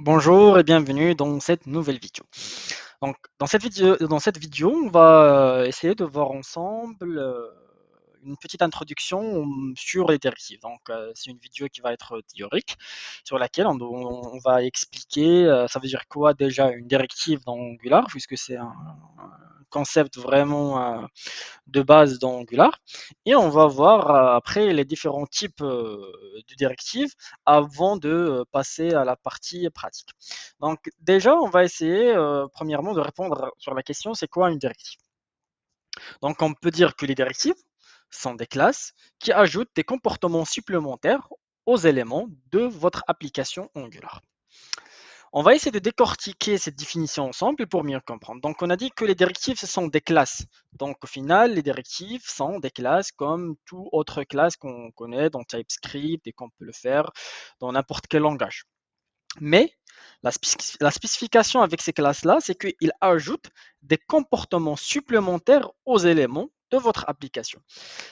Bonjour et bienvenue dans cette nouvelle vidéo. Donc, dans cette vidéo, on va essayer de voir ensemble une petite introduction sur les directives. Donc, c'est une vidéo qui va être théorique, sur laquelle on va expliquer ça veut dire quoi déjà une directive dans Angular, puisque c'est un concept vraiment de base dans Angular. Et on va voir après les différents types de directives avant de passer à la partie pratique. Donc déjà, on va essayer premièrement de répondre sur la question, c'est quoi une directive? Donc on peut dire que les directives sont des classes qui ajoutent des comportements supplémentaires aux éléments de votre application Angular. On va essayer de décortiquer cette définition ensemble pour mieux comprendre. Donc, on a dit que les directives, ce sont des classes. Donc, au final, les directives sont des classes comme toute autre classe qu'on connaît dans TypeScript et qu'on peut le faire dans n'importe quel langage. Mais la spécification avec ces classes-là, c'est qu'ils ajoutent des comportements supplémentaires aux éléments de votre application.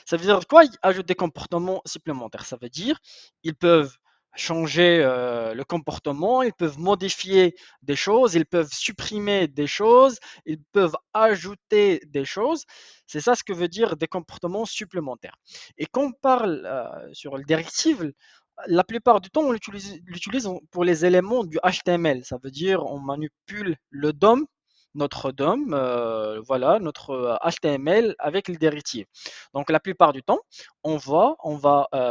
Ça veut dire quoi? Ils ajoutent des comportements supplémentaires. Ça veut dire ils peuvent changer le comportement, ils peuvent modifier des choses, ils peuvent supprimer des choses, ils peuvent ajouter des choses. C'est ça ce que veut dire des comportements supplémentaires. Et quand on parle sur les directives, la plupart du temps, on l'utilise pour les éléments du HTML. Ça veut dire on manipule le DOM, notre DOM, voilà, notre HTML avec les directives. Donc la plupart du temps, on va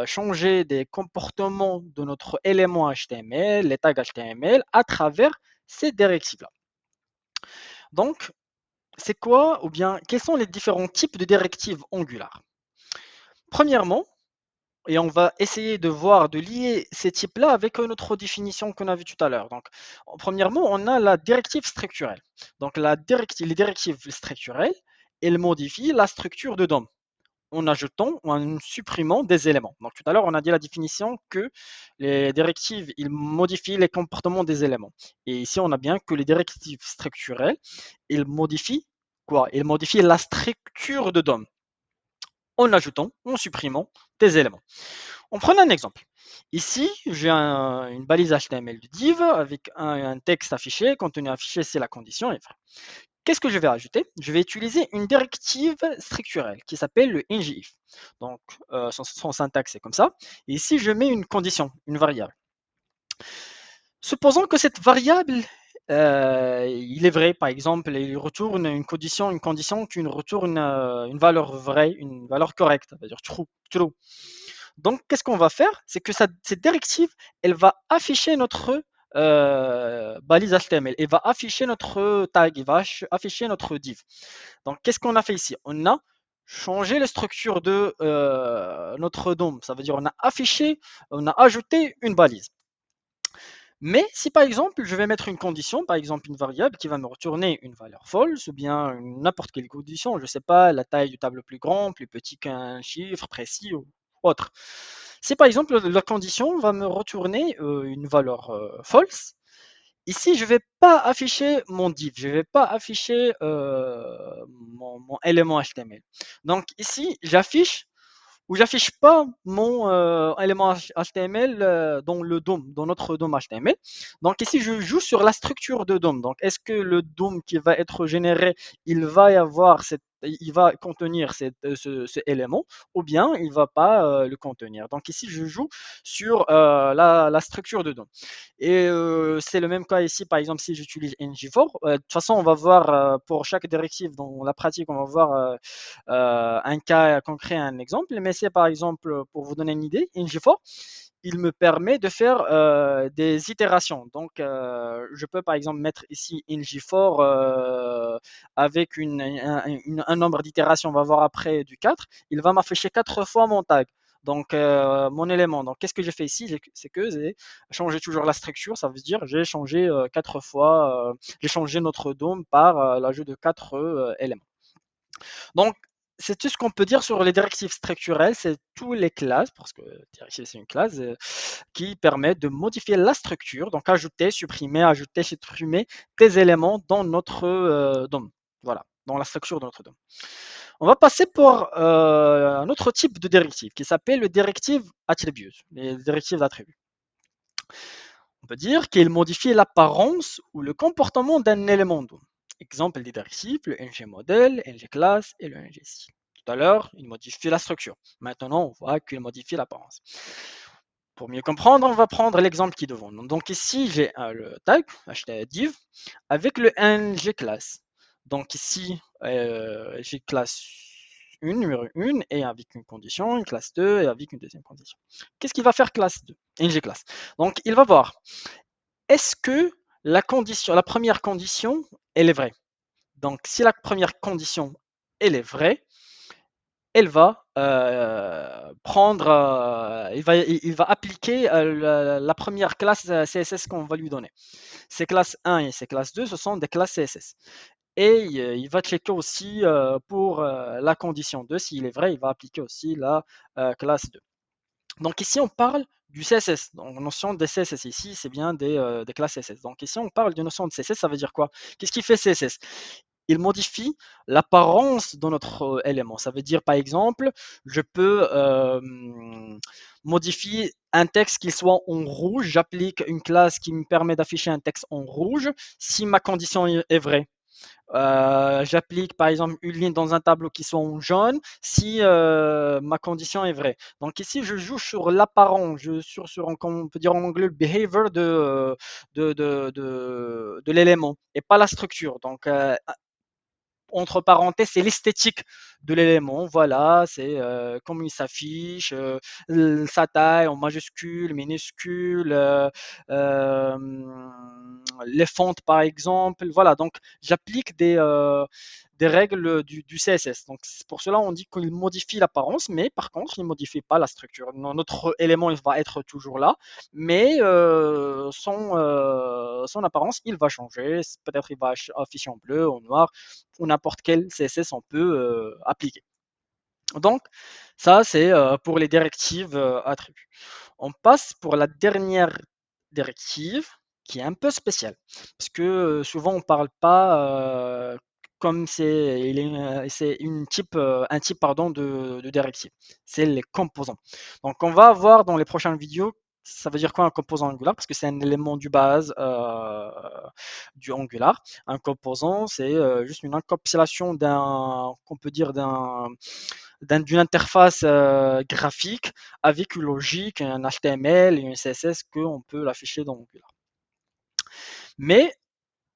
changer des comportements de notre élément HTML, les tags HTML, à travers ces directives-là. Donc, c'est quoi ou bien quels sont les différents types de directives Angular? Premièrement, et on va essayer de voir, de lier ces types-là avec notre définition qu'on a vue tout à l'heure. Donc, premièrement, on a la directive structurelle. Donc, les directives structurelles, elles modifient la structure de DOM en ajoutant ou en supprimant des éléments. Donc tout à l'heure, on a dit la définition que les directives, ils modifient les comportements des éléments. Et ici, on a bien que les directives structurelles, ils modifient quoi? Ils modifient la structure de DOM en ajoutant, en supprimant des éléments. On prend un exemple. Ici, j'ai une balise HTML de div avec un texte affiché. Contenu affiché, c'est la condition. Qu'est-ce que je vais ajouter? Je vais utiliser une directive structurelle qui s'appelle le ngIf. Donc, son syntaxe est comme ça. Et ici, je mets une condition, une variable. Supposons que cette variable, il est vrai, par exemple, il retourne une condition qui retourne une valeur vraie, une valeur correcte, ça veut dire true. Donc, qu'est-ce qu'on va faire? C'est que cette directive, elle va afficher notre balise HTML, elle va afficher notre tag, elle va afficher notre div. Donc, qu'est-ce qu'on a fait ici? On a changé la structure de notre DOM. Ça veut dire on a affiché, on a ajouté une balise. Mais si par exemple, je vais mettre une condition, par exemple une variable qui va me retourner une valeur false ou bien n'importe quelle condition, je ne sais pas, la taille du tableau plus grand, plus petit qu'un chiffre précis ou autre. Si par exemple la condition va me retourner une valeur false, ici je ne vais pas afficher mon div, je ne vais pas afficher mon élément HTML. Donc ici, j'affiche où j'affiche pas mon élément HTML dans le DOM, dans notre DOM HTML. Donc ici, je joue sur la structure de DOM. Donc, est-ce que le DOM qui va être généré, il va contenir ce élément ou bien il va pas le contenir. Donc ici, je joue sur la structure de DOM. Et c'est le même cas ici, par exemple, si j'utilise ngFor. De toute façon, on va voir pour chaque directive dans la pratique, on va voir un cas concret, un exemple. Mais c'est par exemple, pour vous donner une idée, ngFor, il me permet de faire des itérations. Donc, je peux par exemple mettre ici ngFor avec un nombre d'itérations, on va voir après du 4. Il va m'afficher 4 fois mon tag. Donc, mon élément. Donc, qu'est-ce que j'ai fait ici? C'est que j'ai changé toujours la structure. Ça veut dire j'ai changé 4 fois, j'ai changé notre DOM par l'ajout de 4 éléments. Donc, c'est tout ce qu'on peut dire sur les directives structurelles, c'est toutes les classes, parce que directive c'est une classe, qui permet de modifier la structure, donc ajouter, supprimer des éléments dans notre DOM. Voilà, dans la structure de notre DOM. On va passer pour un autre type de directive qui s'appelle le directive attributes, les directives d'attributs. peut dire qu'il modifie l'apparence ou le comportement d'un élément DOM. Exemple des directives, le ng model, ng class et le ng style. Tout à l'heure, il modifie la structure. Maintenant, on voit qu'il modifie l'apparence. Pour mieux comprendre, on va prendre l'exemple qui est devant nous. Donc ici, j'ai le tag, div, avec le ng class. Donc ici, j'ai classe 1, numéro 1, et avec une condition, une classe 2, et avec une deuxième condition. Qu'est-ce qu'il va faire classe 2, ng class? Donc il va voir, est-ce que la première condition, elle est vraie? Donc si la première condition, elle est vraie, elle va prendre, il va appliquer la première classe CSS qu'on va lui donner. Ces classes 1 et ces classes 2, ce sont des classes CSS. Et il va checker aussi pour la condition 2, s'il est vrai, il va appliquer aussi la classe 2. Donc ici, on parle du CSS. Donc, notion de CSS ici, c'est bien des classes CSS. Donc ici, on parle de notion de CSS, ça veut dire quoi? Qu'est-ce qui fait CSS? Il modifie l'apparence de notre élément. Ça veut dire, par exemple, je peux modifier un texte qui soit en rouge. J'applique une classe qui me permet d'afficher un texte en rouge si ma condition est vraie. J'applique par exemple une ligne dans un tableau qui soit en jaune si ma condition est vraie. Donc ici, je joue sur l'apparent, comme on peut dire en anglais, le behavior de l'élément et pas la structure. Donc, entre parenthèses, c'est l'esthétique de l'élément. Voilà, c'est comment il s'affiche, sa taille en majuscule, minuscule, euh, les fontes par exemple. Voilà, donc j'applique des règles du CSS. Donc pour cela, on dit qu'il modifie l'apparence, mais par contre, il ne modifie pas la structure. Notre élément, il va être toujours là, mais son apparence, il va changer. Peut-être il va afficher en bleu, en noir, ou n'importe quel CSS on peut appliquer. Donc, ça, c'est pour les directives attributs. On passe pour la dernière directive qui est un peu spéciale. Parce que souvent, on ne parle pas comme c'est un type pardon, de directive. C'est les composants. Donc, on va voir dans les prochaines vidéos, ça veut dire quoi un composant Angular? Parce que c'est un élément du base du Angular. Un composant, c'est juste une encapsulation qu'on peut dire d'une interface graphique avec une logique, un HTML et un CSS qu'on peut l'afficher dans Angular. Mais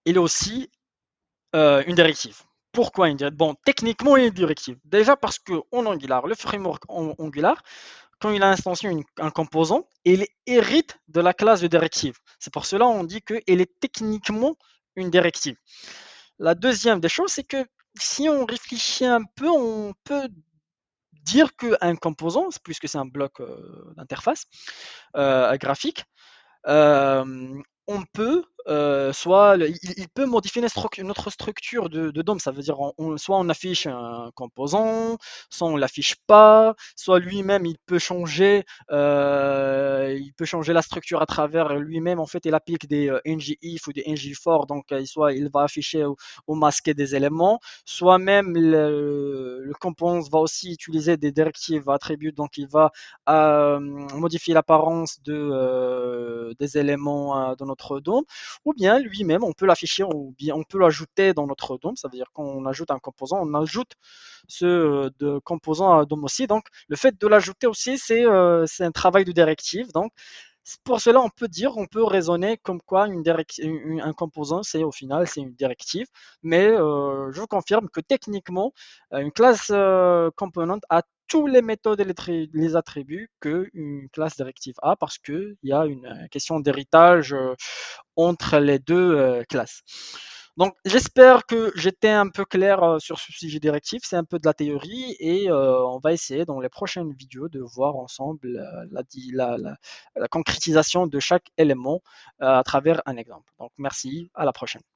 il est aussi une directive. Pourquoi une directive? Bon, techniquement, il est une directive. Déjà parce que en Angular, le framework Angular, quand il a instancié un composant, il hérite de la classe de directive. C'est pour cela qu'on dit qu'il est techniquement une directive. La deuxième des choses, c'est que si on réfléchit un peu, on peut dire qu'un composant, puisque c'est un bloc d'interface graphique, on peut il peut modifier notre structure de DOM. Ça veut dire soit on affiche un composant, soit on l'affiche pas, soit lui-même il peut changer la structure à travers lui-même. En fait, il applique des ngIf ou des ngFor, donc soit il va afficher ou masquer des éléments, soit même le composant va aussi utiliser des directives attributs, donc il va modifier l'apparence des éléments dans notre DOM, ou bien lui-même, on peut l'afficher, ou bien on peut l'ajouter dans notre DOM. Ça veut dire qu'on ajoute un composant, on ajoute ce composant à DOM aussi. Donc, le fait de l'ajouter aussi, c'est un travail de directive. Donc, pour cela, on peut raisonner comme quoi un composant, c'est au final, c'est une directive. Mais je vous confirme que techniquement, une classe component a tous les méthodes et les attributs qu'une classe directive a, parce qu'il y a une question d'héritage entre les deux classes. Donc, j'espère que j'étais un peu clair sur ce sujet directif. C'est un peu de la théorie et on va essayer dans les prochaines vidéos de voir ensemble la concrétisation de chaque élément à travers un exemple. Donc, merci, à la prochaine.